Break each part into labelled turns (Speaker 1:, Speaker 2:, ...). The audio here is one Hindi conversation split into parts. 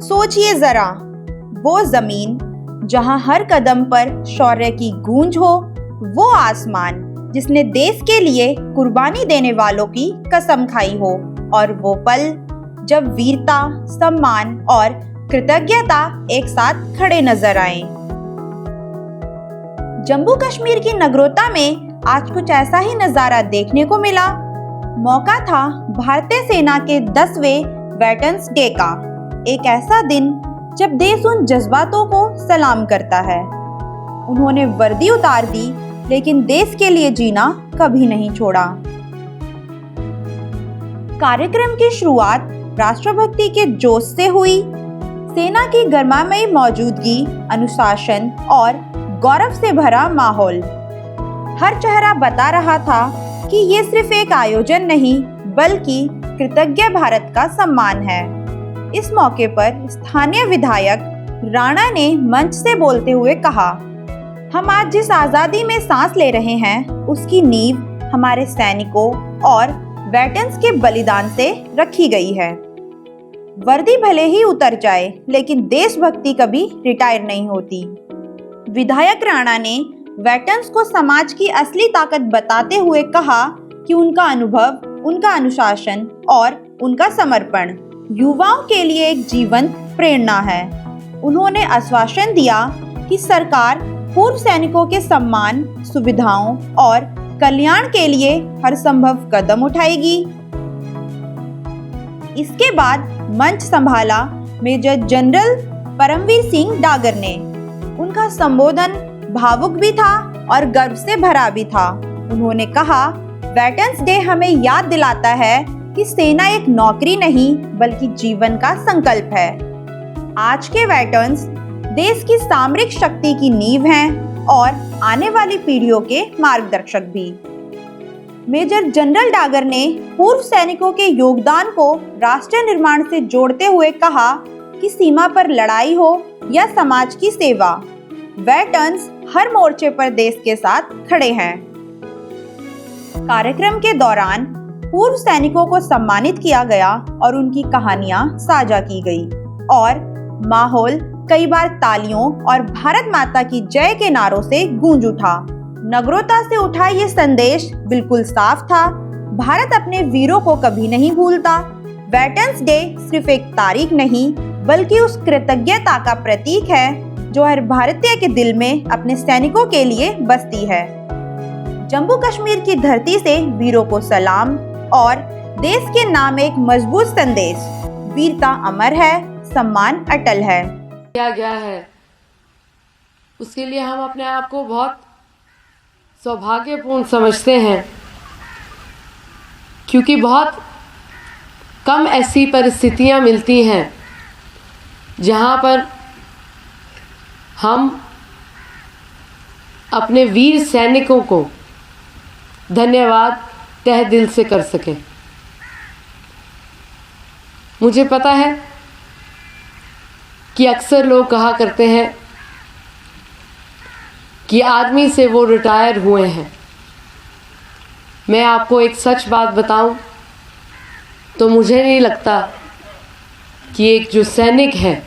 Speaker 1: सोचिए जरा, वो जमीन जहां हर कदम पर शौर्य की गूंज हो, वो आसमान जिसने देश के लिए कुर्बानी देने वालों की कसम खाई हो, और वो पल जब वीरता, सम्मान और कृतज्ञता एक साथ खड़े नजर आए। जम्मू कश्मीर की नगरोटा में आज कुछ ऐसा ही नजारा देखने को मिला। मौका था भारतीय सेना के 10वें वेटरन्स डे का, एक ऐसा दिन जब देश उन जज्बातों को सलाम करता है। उन्होंने वर्दी उतार दी, लेकिन देश के लिए जीना कभी नहीं छोड़ा। कार्यक्रम की शुरुआत राष्ट्रभक्ति के जोश से हुई। सेना की गर्मामयी मौजूदगी, अनुशासन और गौरव से भरा माहौल। हर चेहरा बता रहा था कि ये सिर्फ एक आयोजन नहीं, बल्कि कृतज्ञ भारत का सम्मान है। इस मौके पर स्थानीय विधायक राणा ने मंच से बोलते हुए कहा, हम आज जिस आज़ादी में सांस ले रहे हैं, उसकी नींव हमारे सैनिकों और वेटरन्स के बलिदान से रखी गई है। वर्दी भले ही उतर जाए, लेकिन देशभक्ति कभी रिटायर नहीं होती। विधायक राणा ने वेटरन्स को समाज की असली ताकत बताते हुए कहा कि उनका अनुभव, उनका अनुशासन और उनका समर्पण युवाओं के लिए एक जीवंत प्रेरणा है। उन्होंने आश्वासन दिया कि सरकार पूर्व सैनिकों के सम्मान, सुविधाओं और कल्याण के लिए हर संभव कदम उठाएगी। इसके बाद मंच संभाला मेजर जनरल परमवीर सिंह डागर ने। उनका संबोधन भावुक भी था और गर्व से भरा भी था। उन्होंने कहा, वेटरन्स डे हमें याद दिलाता है कि सेना एक नौकरी नहीं, बल्कि जीवन का संकल्प है। आज के वेटरन्स देश की सामरिक शक्ति की नींव हैं और आने वाली पीढ़ियों के मार्गदर्शक भी। मेजर जनरल डागर ने पूर्व सैनिकों के योगदान को राष्ट्र निर्माण से जोड़ते हुए कहा कि सीमा पर लड़ाई हो या समाज की सेवा, वेटरन्स हर मोर्चे पर देश के साथ खड़े हैं। कार्यक्रम के दौरान पूर्व सैनिकों को सम्मानित किया गया और उनकी कहानियां साझा की गई, और माहौल कई बार तालियों और भारत माता की जय के नारों से गूंज उठा। नगरोटा से उठा ये संदेश बिल्कुल साफ था, भारत अपने वीरों को कभी नहीं भूलता। वेटरन्स डे सिर्फ एक तारीख नहीं, बल्कि उस कृतज्ञता का प्रतीक है जो हर भारतीय के दिल में अपने सैनिकों के लिए बसती है। जम्मू कश्मीर की धरती से वीरों को सलाम, और देश के नाम एक मजबूत संदेश, वीरता अमर है, सम्मान अटल है।
Speaker 2: किया गया है, उसके लिए हम अपने आप को बहुत सौभाग्यपूर्ण समझते हैं, क्योंकि बहुत कम ऐसी परिस्थितियां मिलती हैं जहां पर हम अपने वीर सैनिकों को धन्यवाद तहे दिल से कर सकें। मुझे पता है कि अक्सर लोग कहा करते हैं कि आर्मी से वो रिटायर हुए हैं। मैं आपको एक सच बात बताऊं तो मुझे नहीं लगता कि एक जो सैनिक है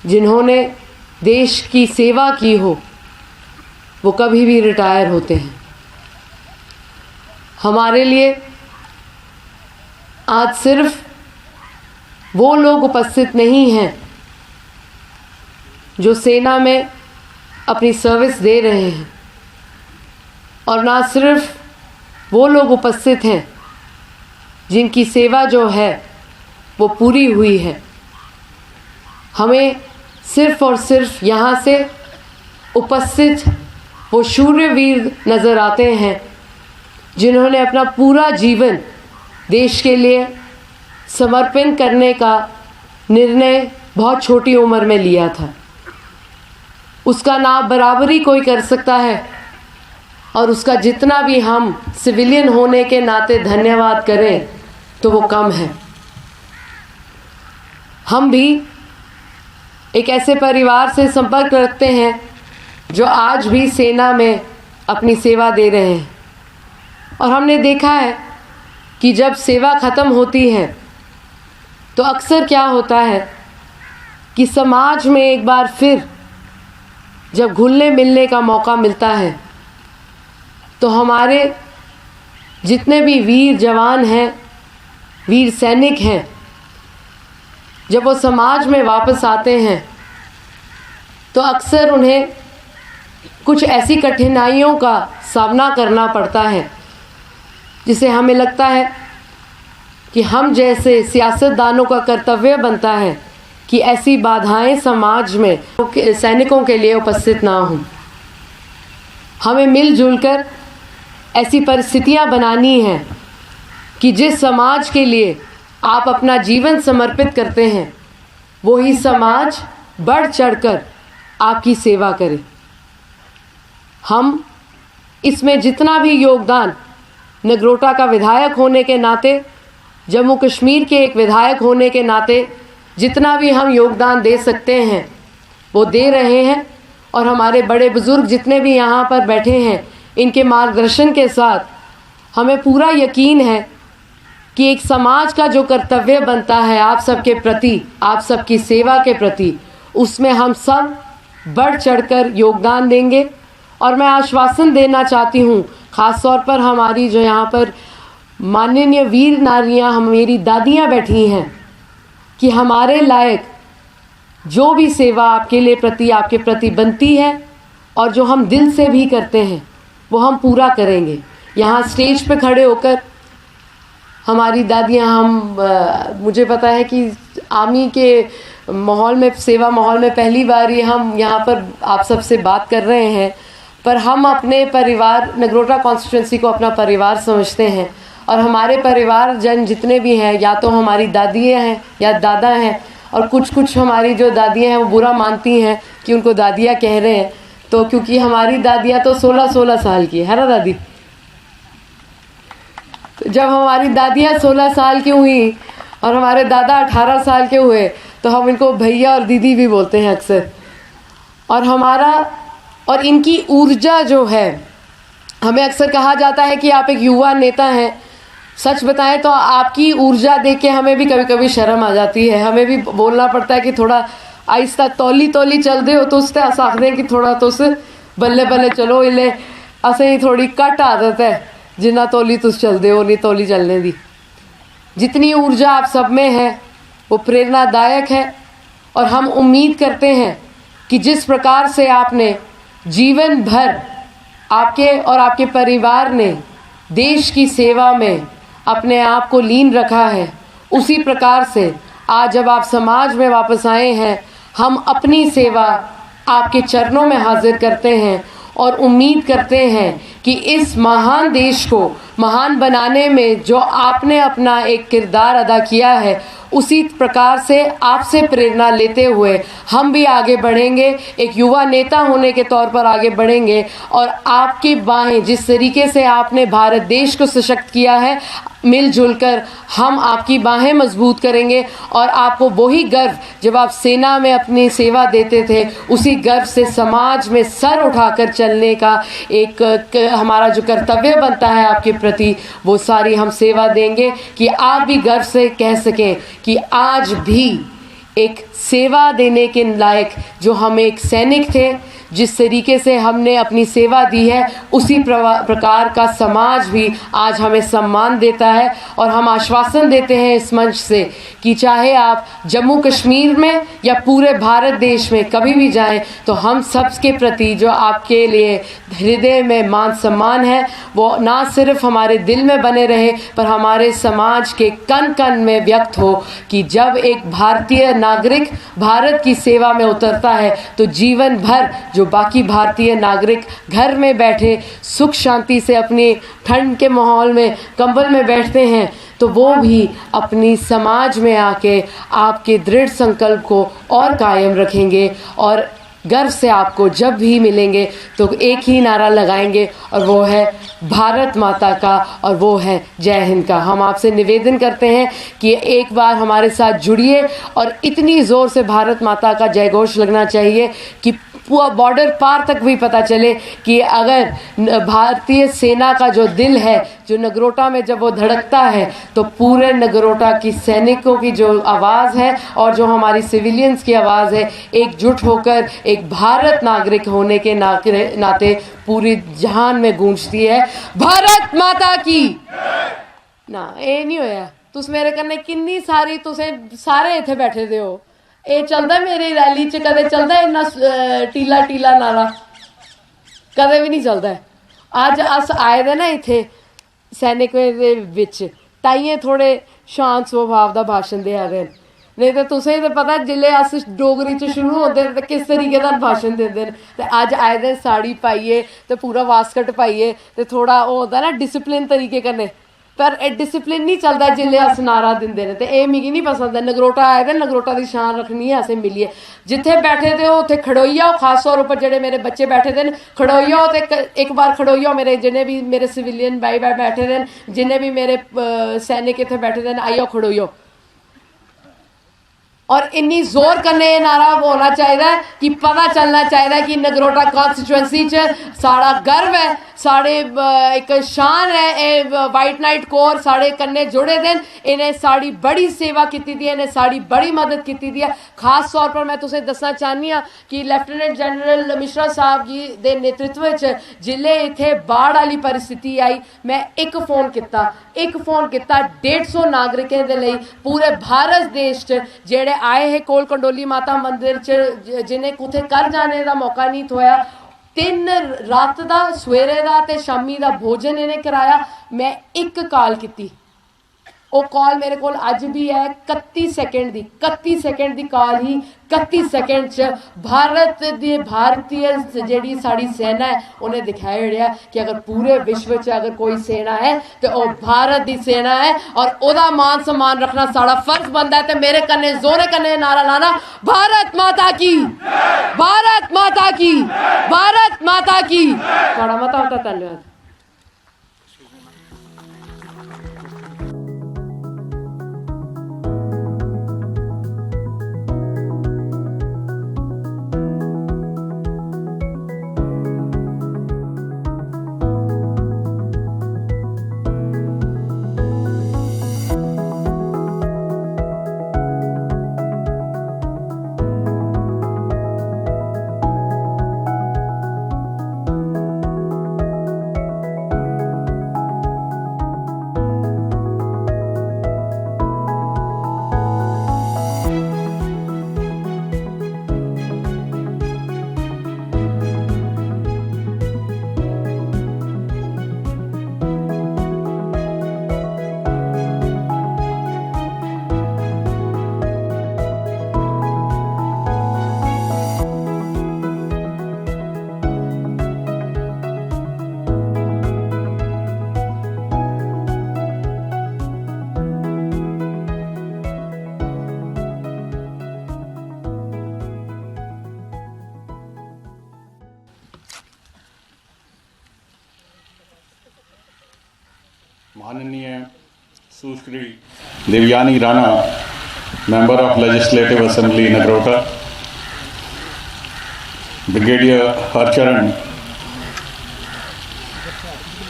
Speaker 2: जिन्होंने देश की सेवा की हो, वो कभी भी रिटायर होते हैं। हमारे लिए आज सिर्फ वो लोग उपस्थित नहीं हैं जो सेना में अपनी सर्विस दे रहे हैं, और ना सिर्फ वो लोग उपस्थित हैं जिनकी सेवा जो है वो पूरी हुई है। हमें सिर्फ और सिर्फ यहाँ से उपस्थित वो शूरवीर नज़र आते हैं जिन्होंने अपना पूरा जीवन देश के लिए समर्पण करने का निर्णय बहुत छोटी उम्र में लिया था। उसका ना बराबरी कोई कर सकता है, और उसका जितना भी हम सिविलियन होने के नाते धन्यवाद करें तो वो कम है। हम भी एक ऐसे परिवार से संपर्क रखते हैं जो आज भी सेना में अपनी सेवा दे रहे हैं, और हमने देखा है कि जब सेवा ख़त्म होती है तो अक्सर क्या होता है कि समाज में एक बार फिर जब घुलने मिलने का मौका मिलता है तो हमारे जितने भी वीर जवान हैं, वीर सैनिक हैं, जब वो समाज में वापस आते हैं तो अक्सर उन्हें कुछ ऐसी कठिनाइयों का सामना करना पड़ता है जिसे हमें लगता है कि हम जैसे सियासतदानों का कर्तव्य बनता है कि ऐसी बाधाएं समाज में सैनिकों के लिए उपस्थित ना हों। हमें मिलजुल कर ऐसी परिस्थितियां बनानी हैं कि जिस समाज के लिए आप अपना जीवन समर्पित करते हैं वही समाज बढ़ चढ़कर आपकी सेवा करे। हम इसमें जितना भी योगदान नगरोटा का विधायक होने के नाते, जम्मू कश्मीर के एक विधायक होने के नाते जितना भी हम योगदान दे सकते हैं वो दे रहे हैं। और हमारे बड़े बुज़ुर्ग जितने भी यहाँ पर बैठे हैं, इनके मार्गदर्शन के साथ हमें पूरा यकीन है कि एक समाज का जो कर्तव्य बनता है आप सबके प्रति, आप सबकी सेवा के प्रति, उसमें हम सब बढ़ चढ़कर योगदान देंगे। और मैं आश्वासन देना चाहती हूँ, ख़ास तौर पर हमारी जो यहाँ पर माननीय वीर नारियाँ, हम मेरी दादियाँ बैठी हैं, कि हमारे लायक जो भी सेवा आपके प्रति बनती है और जो हम दिल से भी करते हैं वो हम पूरा करेंगे। यहाँ स्टेज पे खड़े होकर हमारी दादियाँ, मुझे पता है कि आर्मी के माहौल में, सेवा माहौल में पहली बार ही हम यहाँ पर आप सबसे बात कर रहे हैं, पर हम अपने परिवार, नगरोटा कॉन्स्टिट्यूंसी को अपना परिवार समझते हैं। और हमारे परिवार जन जितने भी हैं, या तो हमारी दादियाँ हैं या दादा हैं, और कुछ हमारी जो दादियाँ हैं वो बुरा मानती हैं कि उनको दादियाँ कह रहे हैं, तो क्योंकि हमारी दादियाँ तो 16-16 साल की है ना दादी। तो जब हमारी दादियाँ 16 साल की हुई और हमारे दादा 18 साल के हुए तो हम इनको भैया और दीदी भी बोलते हैं अक्सर। और इनकी ऊर्जा जो है, हमें अक्सर कहा जाता है कि आप एक युवा नेता हैं। सच बताएं तो आपकी ऊर्जा देख के हमें भी कभी कभी शर्म आ जाती है, हमें भी बोलना पड़ता है कि थोड़ा आहिस्ता तौली चल दे हो तो उससे आसाख दें कि थोड़ा तो उस बल्ले बल्ले चलो, इले असें ही थोड़ी कट आदत है जिन्ना तौली तुस चल दे हो नहीं तौली चलने दी। जितनी ऊर्जा आप सब में है वो प्रेरणादायक है। और हम उम्मीद करते हैं कि जिस प्रकार से आपने जीवन भर आपके और आपके परिवार ने देश की सेवा में अपने आप को लीन रखा है, उसी प्रकार से आज जब आप समाज में वापस आए हैं, हम अपनी सेवा आपके चरणों में हाजिर करते हैं और उम्मीद करते हैं कि इस महान देश को महान बनाने में जो आपने अपना एक किरदार अदा किया है, उसी प्रकार से आपसे प्रेरणा लेते हुए हम भी आगे बढ़ेंगे, एक युवा नेता होने के तौर पर आगे बढ़ेंगे। और आपकी बाहें, जिस तरीके से आपने भारत देश को सशक्त किया है, मिलजुल कर हम आपकी बाहें मजबूत करेंगे। और आपको वही गर्व जब आप सेना में अपनी सेवा देते थे, उसी गर्व से समाज में सर उठाकर चलने का एक हमारा जो कर्तव्य बनता है आपके प्रति, वो सारी हम सेवा देंगे कि आप भी गर्व से कह सकें कि आज भी एक सेवा देने के लायक जो हम एक सैनिक थे, जिस तरीके से हमने अपनी सेवा दी है, उसी प्रकार का समाज भी आज हमें सम्मान देता है। और हम आश्वासन देते हैं इस मंच से कि चाहे आप जम्मू कश्मीर में या पूरे भारत देश में कभी भी जाएं, तो हम सबके प्रति जो आपके लिए हृदय में मान सम्मान है, वो ना सिर्फ हमारे दिल में बने रहे, पर हमारे समाज के कण कण में व्यक्त हो कि जब एक भारतीय नागरिक भारत की सेवा में उतरता है तो जीवन भर जो बाकी भारतीय नागरिक घर में बैठे सुख शांति से अपनी ठंड के माहौल में कंबल में बैठते हैं, तो वो भी अपनी समाज में आके आपके दृढ़ संकल्प को और कायम रखेंगे और गर्व से आपको जब भी मिलेंगे तो एक ही नारा लगाएंगे, और वो है भारत माता का, और वो है जय हिंद का। हम आपसे निवेदन करते हैं कि एक बार हमारे साथ जुड़िए और इतनी ज़ोर से भारत माता का जय घोष लगना चाहिए कि पूरा बॉर्डर पार तक भी पता चले कि अगर भारतीय सेना का जो दिल है, जो नगरोटा में जब वो धड़कता है, तो पूरे नगरोटा की सैनिकों की जो आवाज़ है और जो हमारी सिविलियंस की आवाज़ है, एकजुट होकर एक भारत नागरिक होने के नाते पूरी जहान में गूंजती है, भारत माता की। ना ये नहीं होया, तुस मेरे कन्ने किन्नी सारी तुसें सारे इत्थे बैठे दे हो, ਇਹ ਚੱਲਦਾ ਮੇਰੀ ਰੈਲੀ 'ਚ ਕਦੇ ਚੱਲਦਾ ਇੰਨਾ ਟੀਲਾ ਨਾਰਾ, ਕਦੇ ਵੀ ਨਹੀਂ ਚੱਲਦਾ। ਅੱਜ ਅਸ ਆਏ ਦੇ ਨਾ ਇੱਥੇ ਸੈਨਿਕ ਦੇ ਵਿੱਚ, ਤਾਈਏ ਥੋੜੇ ਸ਼ਾਂਤ ਸੁਭਾਅ ਦਾ ਭਾਸ਼ਣ ਦੇ ਆ ਰਹੇ, नहीं तो तुसें तो पता जिले अस डोगरी च शुरू होते तो किस तरीके का भाषण देंदे न, ते अज आए दिन साड़ी पाइए तो पूरा वास्कट पाइए तो थोड़ा वो होता ना डिसिप्लिन तरीके कन्नै, पर डिसिप्लिन नहीं चलता जिले अस नारा दिंदे ने, ते एह् मिगी नहीं पसंद है। नगरोटा आए दे, नगरोटा की शान रखनी है असें मिलिए, जिथे बैठे दे हो उत्थे खड़ोई जाओ, खास तौर पर जेह्ड़े मेरे बच्चे बैठे दे न खड़ोई जाओ, ते एक बार खड़ोई जाओ, मेरे जिन्हें भी मेरे सिविलियन भाई बैठे दे न, जिन्हें भी मेरे सैनिक इत्थे बैठे दे न, आई जाओ खड़ोई जाओ। और इन्नी जोर कन्नै एह् नारा होना चाहिए कि पता चलना चाहिए कि नगरोटा कॉन्स्टिट्यूएंसी च साड़ा गर्व है, साढ़े एक शान है, एह् वाइट नाइट कोर साढ़े कन्नै जुड़े दे न, इन्हें साड़ी बड़ी सेवा कीती दी है, इन्हें साड़ी बड़ी मदद कीती दी है। खास तौर पर मैं तुसें दस्सना चाहनी हाँ कि लैफ्टिनेंट जनरल मिश्रा साहब जी दे नेतृत्व च जिले इत्थे बाढ़ वाली परिस्थिति आई, मैं एक फ़ोन किया 150 नागरिकें दे लई पूरे भारत देश च जेड़े आए है कोल कंडोली माता मंदिर च, जिन्हें कुथे कर जाने का मौका नहीं थोया, 3 रात का सवेरे का ते शामी का भोजन इन्हें कराया। मैं एक कॉल की, वो कॉल मेरे को अज भी है 31 सेकंड की कॉल ही, 31 सेकंड च भारत दी भारतीय जी साड़ी सेना है उन्हें दिखाया गया कि अगर पूरे विश्व च अगर कोई सेना है तो वो भारत की सेना है, और ओदा मान सम्मान रखना साड़ा फर्ज बनता है। तो मेरे कन्ने जोरे कन्ने नारा लाना, भारत माता की, भारत माता की, भारत माता की। थोड़ा मता होता, धन्यवाद।
Speaker 3: माननीय Sushri Devyani Rana, member of legislative assembly Nagrota, brigadier Harcharan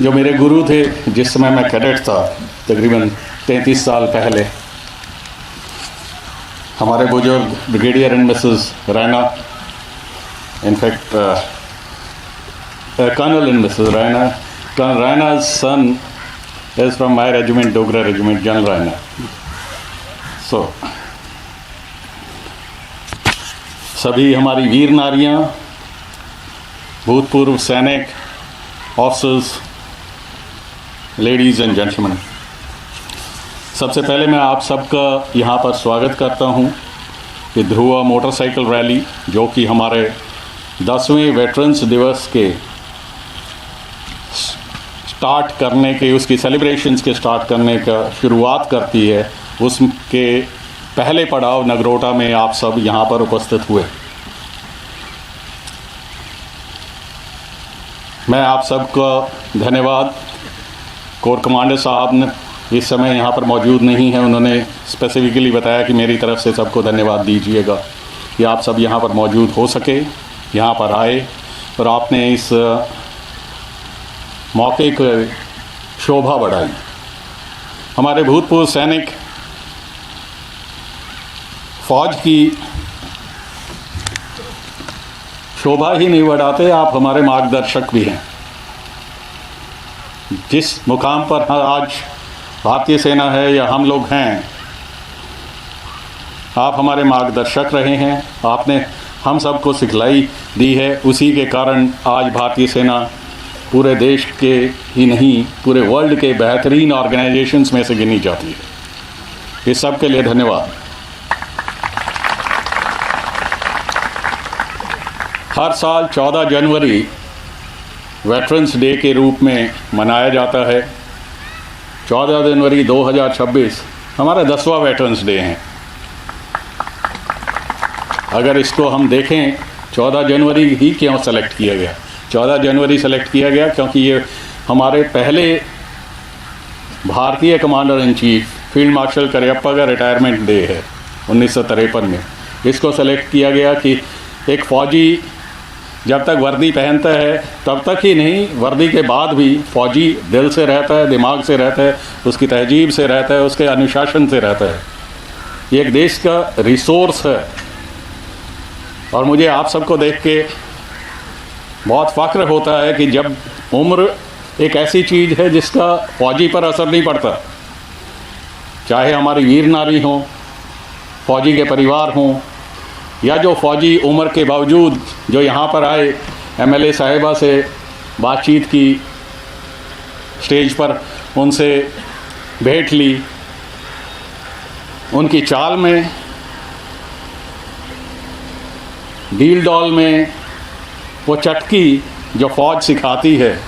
Speaker 3: जो मेरे गुरु थे जिस समय मैं कैडेट था तकरीबन 33 साल पहले, हमारे बुजुर्ग brigadier and Mrs Raina, in fact colonel and Mrs Raina, Colonel Raina's son is from my regiment, Dogra Regiment, General Raina. So, सभी हमारी वीर नारियां, भूतपूर्व सैनिक, ऑफिसर्स, लेडीज़ एंड जेंटलमैन, सबसे पहले मैं आप सबका यहाँ पर स्वागत करता हूँ कि ध्रुवा मोटरसाइकिल रैली जो कि हमारे 10वें वेटरन्स दिवस के स्टार्ट करने के, उसकी सेलिब्रेशंस के स्टार्ट करने का शुरुआत करती है, उसके पहले पड़ाव नगरोटा में आप सब यहाँ पर उपस्थित हुए। मैं आप सबका धन्यवाद, कोर कमांडर साहब ने इस समय यहाँ पर मौजूद नहीं है, उन्होंने स्पेसिफिकली बताया कि मेरी तरफ से सबको धन्यवाद दीजिएगा कि आप सब यहाँ पर मौजूद हो सके यहाँ पर आए और आपने इस मौके को शोभा बढ़ाई। हमारे भूतपूर्व सैनिक फौज की शोभा ही नहीं बढ़ाते, आप हमारे मार्गदर्शक भी हैं। जिस मुकाम पर आज भारतीय सेना है या हम लोग हैं, आप हमारे मार्गदर्शक रहे हैं। आपने हम सबको सिखलाई दी है, उसी के कारण आज भारतीय सेना पूरे देश के ही नहीं पूरे वर्ल्ड के बेहतरीन ऑर्गेनाइजेशंस में से गिनी जाती है। इस सब के लिए धन्यवाद। हर साल 14 जनवरी वेटरन्स डे के रूप में मनाया जाता है। 14 जनवरी 2026 हमारा 10वां वेटरन्स डे है। अगर इसको हम देखें, 14 जनवरी ही क्यों सेलेक्ट किया गया? 14 जनवरी सेलेक्ट किया गया क्योंकि ये हमारे पहले भारतीय commander in chief field marshal Cariappa का रिटायरमेंट डे है 1953 में। इसको सेलेक्ट किया गया कि एक फ़ौजी जब तक वर्दी पहनता है तब तक ही नहीं, वर्दी के बाद भी फ़ौजी दिल से रहता है, दिमाग से रहता है, उसकी तहजीब से रहता है, उसके अनुशासन से रहता है। ये एक देश का रिसोर्स है। और मुझे आप सबको देख के बहुत फ़ख्र होता है कि जब उम्र एक ऐसी चीज़ है जिसका फ़ौजी पर असर नहीं पड़ता, चाहे हमारी वीर नारी हों, फ़ौजी के परिवार हों, या जो फ़ौजी उम्र के बावजूद जो यहाँ पर आए, एमएलए साहिबा से बातचीत की, स्टेज पर उनसे भेंट ली, उनकी चाल में, डील डॉल में वो चटकी जो फ़ौज सिखाती है,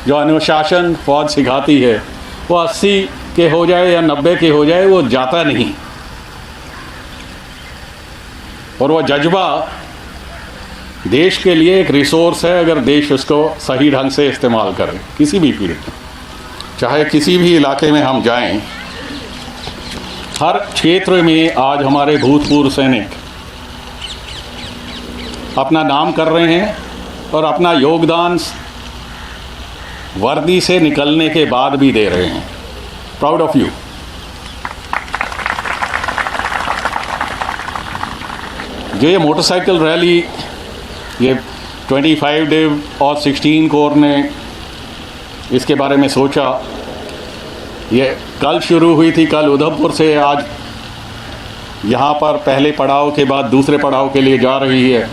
Speaker 3: जो अनुशासन फ़ौज सिखाती है, वो 80 के हो जाए या 90 के हो जाए, वो जाता नहीं। और वो जज्बा देश के लिए एक रिसोर्स है अगर देश उसको सही ढंग से इस्तेमाल करे। किसी भी फील्ड में, चाहे किसी भी इलाके में हम जाएं, हर क्षेत्र में आज हमारे भूतपूर्व सैनिक अपना नाम कर रहे हैं और अपना योगदान वर्दी से निकलने के बाद भी दे रहे हैं। Proud of you. जो ये मोटरसाइकिल रैली, ये 25 डिव और 16 कोर ने इसके बारे में सोचा, ये कल शुरू हुई थी, कल उधमपुर से आज यहाँ पर पहले पड़ाव के बाद दूसरे पड़ाव के लिए जा रही है।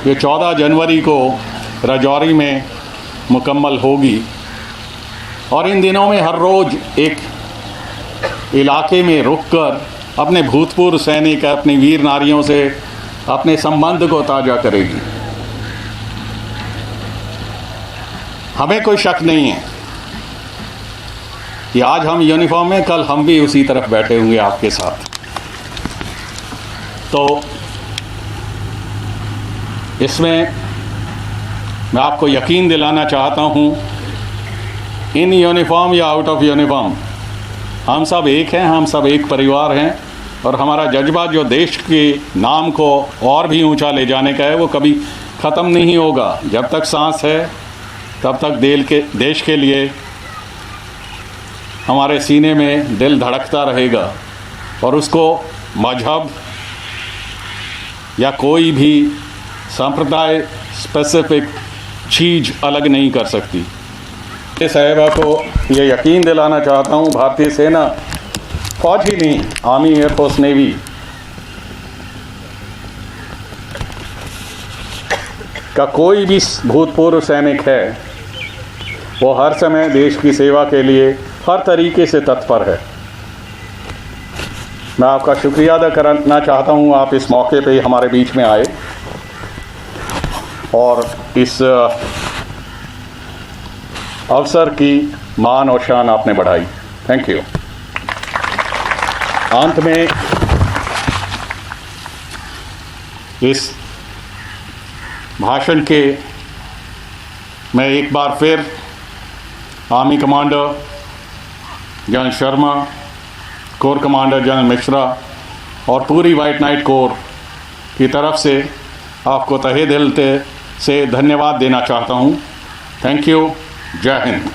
Speaker 3: ये 14 जनवरी को राजौरी में मुकम्मल होगी। और इन दिनों में हर रोज़ एक इलाके में रुककर अपने भूतपूर्व सैनिक, अपनी वीर नारियों से अपने संबंध को ताज़ा करेगी। हमें कोई शक नहीं है कि आज हम यूनिफॉर्म में, कल हम भी उसी तरफ बैठे होंगे आपके साथ। तो इसमें मैं आपको यकीन दिलाना चाहता हूँ, इन यूनिफॉर्म या आउट ऑफ यूनिफॉर्म, हम सब एक हैं, हम सब एक परिवार हैं। और हमारा जज्बा जो देश के नाम को और भी ऊंचा ले जाने का है, वो कभी ख़त्म नहीं होगा। जब तक सांस है तब तक देश के लिए हमारे सीने में दिल धड़कता रहेगा। और उसको मजहब या कोई भी संप्रदाय स्पेसिफिक चीज़ अलग नहीं कर सकती। साहिबा को ये यकीन दिलाना चाहता हूँ, भारतीय सेना, फौज ही नहीं, आर्मी, एयरफोर्स, नेवी, का कोई भी भूतपूर्व सैनिक है, वो हर समय देश की सेवा के लिए हर तरीके से तत्पर है। मैं आपका शुक्रिया अदा करना चाहता हूँ, आप इस मौके पे हमारे बीच में आए और इस अवसर की मान और शान आपने बढ़ाई। Thank you. अंत में इस भाषण के मैं एक बार फिर army commander general Sharma, core commander general Mishra और पूरी वाइट नाइट कोर की तरफ से आपको तहे दिल से धन्यवाद देना चाहता हूँ। Thank you. जय हिंद।